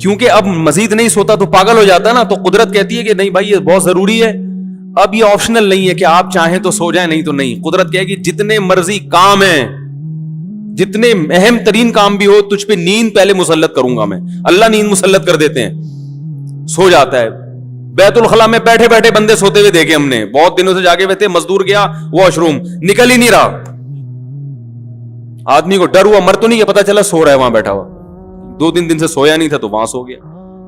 کیونکہ اب مزید نہیں سوتا تو پاگل ہو جاتا ہے نا. تو قدرت کہتی ہے کہ نہیں بھائی یہ بہت ضروری ہے, اب یہ آپشنل نہیں ہے کہ آپ چاہیں تو سو جائیں نہیں تو نہیں. قدرت کہے گی جتنے مرضی کام ہیں, جتنے اہم ترین کام بھی ہو, تجھ پہ نیند پہلے مسلط کروں گا میں. اللہ نیند مسلط کر دیتے ہیں, سو جاتا ہے. بیت الخلا میں بیٹھے بیٹھے بندے سوتے ہوئے دیکھے ہم نے, بہت دنوں سے جاگے ہوئے تھے, مزدور گیا واش روم, نکل ہی نہیں رہا. آدمی کو ڈر ہوا, مر تو نہیں, پتا چلا سو رہا ہے وہاں بیٹھا ہوا, 2-3 دن سے سویا نہیں تھا تو وہاں سو گیا.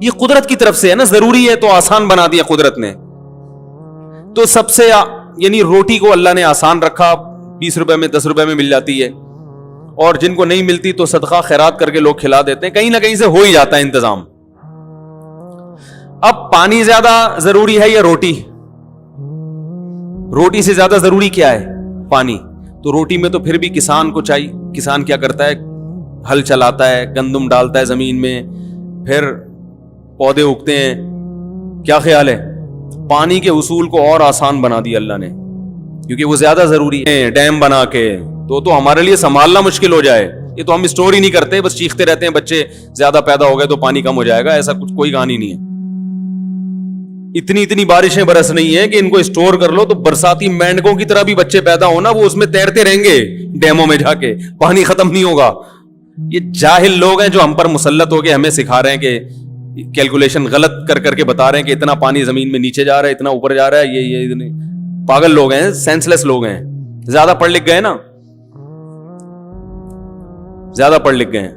یہ قدرت کی طرف سے ہے نا, ضروری ہے تو آسان بنا دیا قدرت نے. تو سب سے یعنی روٹی کو اللہ نے آسان رکھا, 20 روپے میں 10 روپے میں مل جاتی ہے, اور جن کو نہیں ملتی تو صدقہ خیرات کر کے لوگ کھلا دیتے ہیں, کہیں نہ کہیں سے ہو ہی جاتا ہے انتظام. اب پانی زیادہ ضروری ہے یا روٹی؟ روٹی سے زیادہ ضروری کیا ہے؟ پانی. تو روٹی میں تو پھر بھی کسان کو چاہیے. کسان کیا کرتا ہے؟ ہل چلاتا ہے, گندم ڈالتا ہے زمین میں, پھر پودے اگتے ہیں. کیا خیال ہے؟ پانی کے اصول کو اور آسان بنا دیا اللہ نے, کیونکہ وہ زیادہ ضروری ہے. ڈیم بنا کے تو ہمارے لیے سنبھالنا مشکل ہو جائے. یہ تو ہم اسٹور ہی نہیں کرتے, بس چیختے رہتے ہیں بچے زیادہ پیدا ہو گئے تو پانی کم ہو جائے گا. ایسا کچھ کوئی کہانی نہیں ہے. اتنی بارشیں برس نہیں ہے کہ ان کو اسٹور کر لو تو برساتی مینڈکوں کی طرح بھی بچے پیدا ہونا, وہ اس میں تیرتے رہیں گے ڈیموں میں جا کے, پانی ختم نہیں ہوگا. یہ جاہل لوگ ہیں جو ہم پر مسلط ہو کے ہمیں سکھا رہے ہیں کہ کیلکولیشن غلط کر کے بتا رہے ہیں کہ اتنا پانی زمین میں نیچے جا رہا ہے, اتنا اوپر جا رہا ہے. یہ پاگل لوگ ہیں, سینس لیس لوگ ہیں, زیادہ پڑھ لکھ گئے نا, زیادہ پڑھ لکھ گئے ہیں.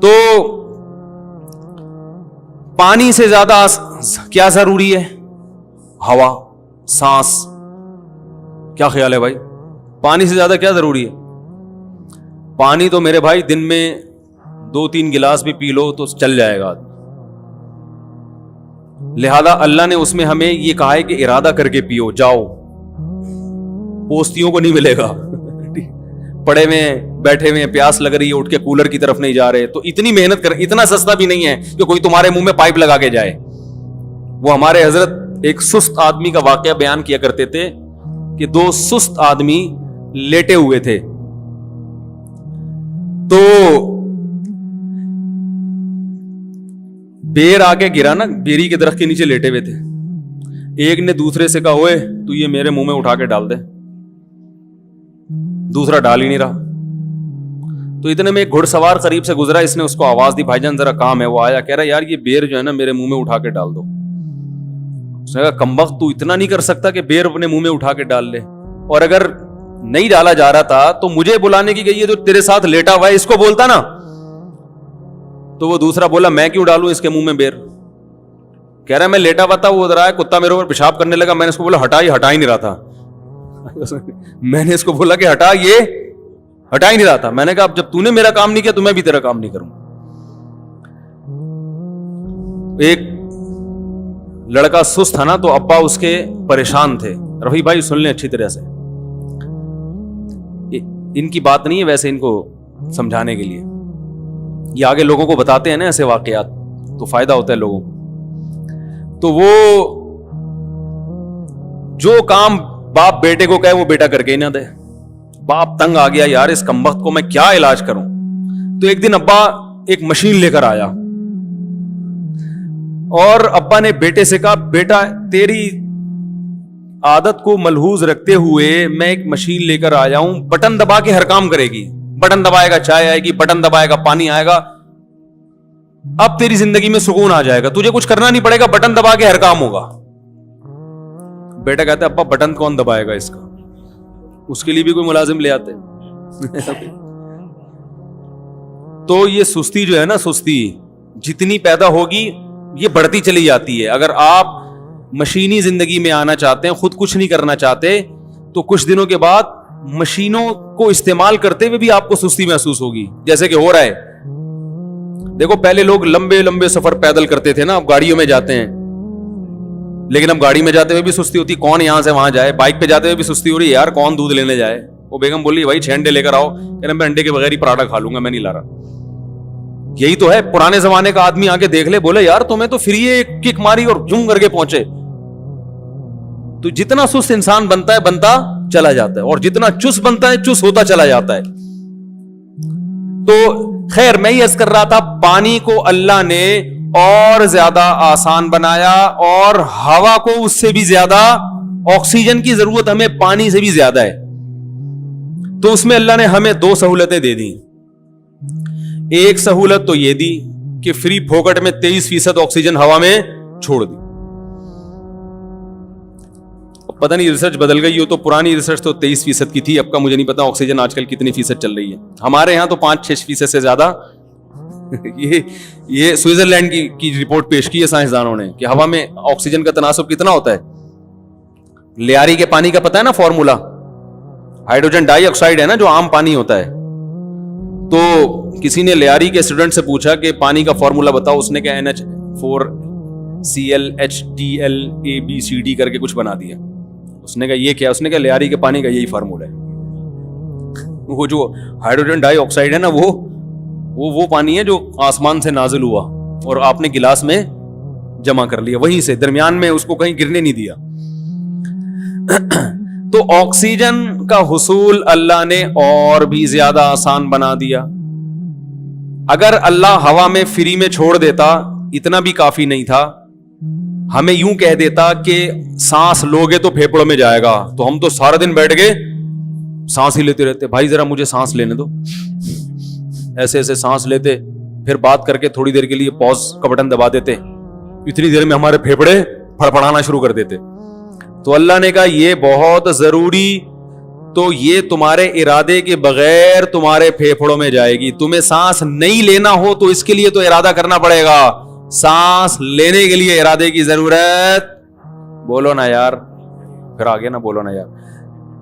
تو پانی سے زیادہ کیا ضروری ہے؟ ہوا, سانس. کیا خیال ہے بھائی؟ پانی سے زیادہ کیا ضروری ہے؟ پانی تو میرے بھائی دن میں 2-3 گلاس بھی پی لو تو چل جائے گا. لہذا اللہ نے اس میں ہمیں یہ کہا ہے کہ ارادہ کر کے پیو. جاؤ, پوستیوں کو نہیں ملے گا, پڑے ہوئے بیٹھے ہوئے پیاس لگ رہی ہے, اٹھ کے کولر کی طرف نہیں جا رہے, تو اتنی محنت کر. اتنا سستا بھی نہیں ہے کہ کوئی تمہارے منہ میں پائپ لگا کے جائے. وہ ہمارے حضرت ایک سست آدمی کا واقعہ بیان کیا کرتے تھے کہ 2 سست آدمی لیٹے ہوئے تھے, تو بیر آگے گرا نا, بیری کے درخت کے نیچے لیٹے ہوئے تھے. ایک نے دوسرے سے کہا, اوئے تو یہ میرے منہ میں اٹھا کے ڈال دے. دوسرا ڈال ہی نہیں رہا. تو اتنے میں ایک گھڑ سوار قریب سے گزرا, اس نے اس کو آواز دی, بھائی جان ذرا کام ہے. وہ آیا, کہہ رہا یار یہ بیر جو ہے نا میرے منہ میں اٹھا کے ڈال دو. اس نے کہا کمبخت تو اتنا نہیں کر سکتا کہ بیر اپنے منہ میں اٹھا کے ڈال لے, اور اگر نہیں ڈالا جا رہا تھا تو مجھے بلانے کی گئی ہے جو تیرے ساتھ لیٹا ہوا ہے اس کو بولتا نا. تو وہ دوسرا بولا میں کیوں ڈالوں اس کے منہ میں بیر؟ کہہ رہا میں لیٹا ہوا تھا, وہ ادھر آیا, کتا میرے اوپر پیشاب کرنے لگا, میں نے اس کو بولا ہٹا ہی نہیں رہا تھا. میں نے اس کو بولا کہ ہٹا ہی نہیں رہا تھا. میں نے کہا اب جب تو نے میرا کام نہیں کیا تو میں بھی تیرا کام نہیں کروں. ایک لڑکا سست تھا نا, تو ابا اس کے پریشان تھے. رفیع بھائی سن لیں اچھی طرح سے, ان کی بات نہیں ہے ویسے, ان کو سمجھانے کے لیے. یہ آگے لوگوں کو بتاتے ہیں نا ایسے واقعات, تو فائدہ ہوتا ہے لوگوں کو. تو وہ جو کام باپ بیٹے کو کہے وہ بیٹا کر کے ہی نہ دے. باپ تنگ آ گیا, یار اس کمبخت کو میں کیا علاج کروں. تو ایک دن ابا ایک مشین لے کر آیا, اور ابا نے بیٹے سے کہا, بیٹا تیری عادت کو ملحوظ رکھتے ہوئے میں ایک مشین لے کر آیا ہوں, بٹن دبا کے ہر کام کرے گی. بٹن دبائے گا چائے آئے گی, بٹن دبائے گا پانی آئے گا. اب تیری زندگی میں سکون آ جائے گا, تجھے کچھ کرنا نہیں پڑے گا, بٹن دبا کے ہر کام ہوگا. بیٹا کہتا ہے ابا بٹن کون دبائے گا اس کا؟ اس کے لیے بھی کوئی ملازم لے آتے. تو یہ سستی جو ہے نا, سستی جتنی پیدا ہوگی یہ بڑھتی چلی جاتی ہے. اگر آپ مشینی زندگی میں آنا چاہتے ہیں, خود کچھ نہیں کرنا چاہتے, تو کچھ دنوں کے بعد مشینوں کو استعمال کرتے ہوئے بھی آپ کو سستی محسوس ہوگی, جیسے کہ ہو رہا ہے. دیکھو پہلے لوگ لمبے لمبے سفر پیدل کرتے تھے نا, اب گاڑیوں میں جاتے ہیں, لیکن اب گاڑی میں جاتے ہوئے بھی سستی ہوتی, کون یہاں سے وہاں جائے. بائک پہ جاتے ہوئے بھی سستی ہو رہی ہے, یار کون دودھ لینے جائے. وہ بیگم بولی بھائی 6 انڈے لے کر آؤ, کہہ رہے میں انڈے کے بغیر ہی پراٹھا کھا لوں گا, میں نہیں لا رہا. یہی تو ہے, پرانے زمانے کا آدمی آ کے دیکھ لے, بولے یار تمہیں تو پھر یہ کک ماری اور جم کر کے پہنچے. تو جتنا سست انسان بنتا چلا جاتا ہے, اور جتنا چست بنتا ہے چست ہوتا چلا جاتا ہے. تو خیر میں یہ عرض کر رہا تھا پانی کو اللہ نے اور زیادہ آسان بنایا اور ہوا کو اس سے بھی زیادہ, آکسیجن کی ضرورت ہمیں پانی سے بھی زیادہ ہے, تو اس میں اللہ نے ہمیں 2 سہولتیں دے دی. ایک سہولت تو یہ دی کہ فری پھوکٹ میں 23% آکسیجن ہوا میں چھوڑ دی. پتہ نہیں ریسرچ بدل گئی ہو, تو پرانی ریسرچ تو 23% کی تھی, اب کا مجھے نہیں پتا آکسیجن آج کل کتنی فیصد چل رہی ہے. ہمارے یہاں تو 5-6% سے زیادہ. یہ سوئٹزرلینڈ کی رپورٹ پیش کی ہے سائنسدانوں نے کہ ہوا میں آکسیجن کا تناسب کتنا ہوتا ہے. لیاری کے پانی کا پتہ ہے نا فارمولا, ہائیڈروجن ڈائی آکسائڈ ہے نا جو عام پانی ہوتا ہے. تو کسی نے لیاری کے اسٹوڈنٹ سے پوچھا کہ پانی کا فارمولا بتاؤ, اس نے کہا NH4Cl کر کے کچھ بنا دیا. اس نے کہا یہ کیا؟ اس نے کہا لیاری کے پانی کا یہی فارمولا ہے. وہ جو ہائیڈروجن ڈائی آکسائڈ ہے نا وہ پانی ہے جو آسمان سے نازل ہوا اور آپ نے گلاس میں جمع کر لیا, وہیں سے درمیان میں اس کو کہیں گرنے نہیں دیا. تو آکسیجن کا حصول اللہ نے اور بھی زیادہ آسان بنا دیا. اگر اللہ ہوا میں فری میں چھوڑ دیتا اتنا بھی کافی نہیں تھا, ہمیں یوں کہہ دیتا کہ سانس لوگے تو پھیپڑوں میں جائے گا, تو ہم تو سارا دن بیٹھ کے سانس ہی لیتے رہتے. بھائی ذرا مجھے سانس لینے دو, ایسے ایسے سانس لیتے, پھر بات کر کے تھوڑی دیر کے لیے پاز کا بٹن دبا دیتے, اتنی دیر میں ہمارے پھیپڑے پھڑپڑانا شروع کر دیتے. تو اللہ نے کہا یہ بہت ضروری, تو یہ تمہارے ارادے کے بغیر تمہارے پھیپڑوں میں جائے گی. تمہیں سانس نہیں لینا ہو تو اس کے لیے تو ارادہ کرنا پڑے گا, سانس لینے کے لیے ارادے کی ضرورت, بولو نا یار, پھر آگے نا بولو نا یار,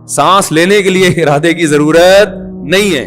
سانس لینے کے لیے ارادے کی ضرورت نہیں ہے.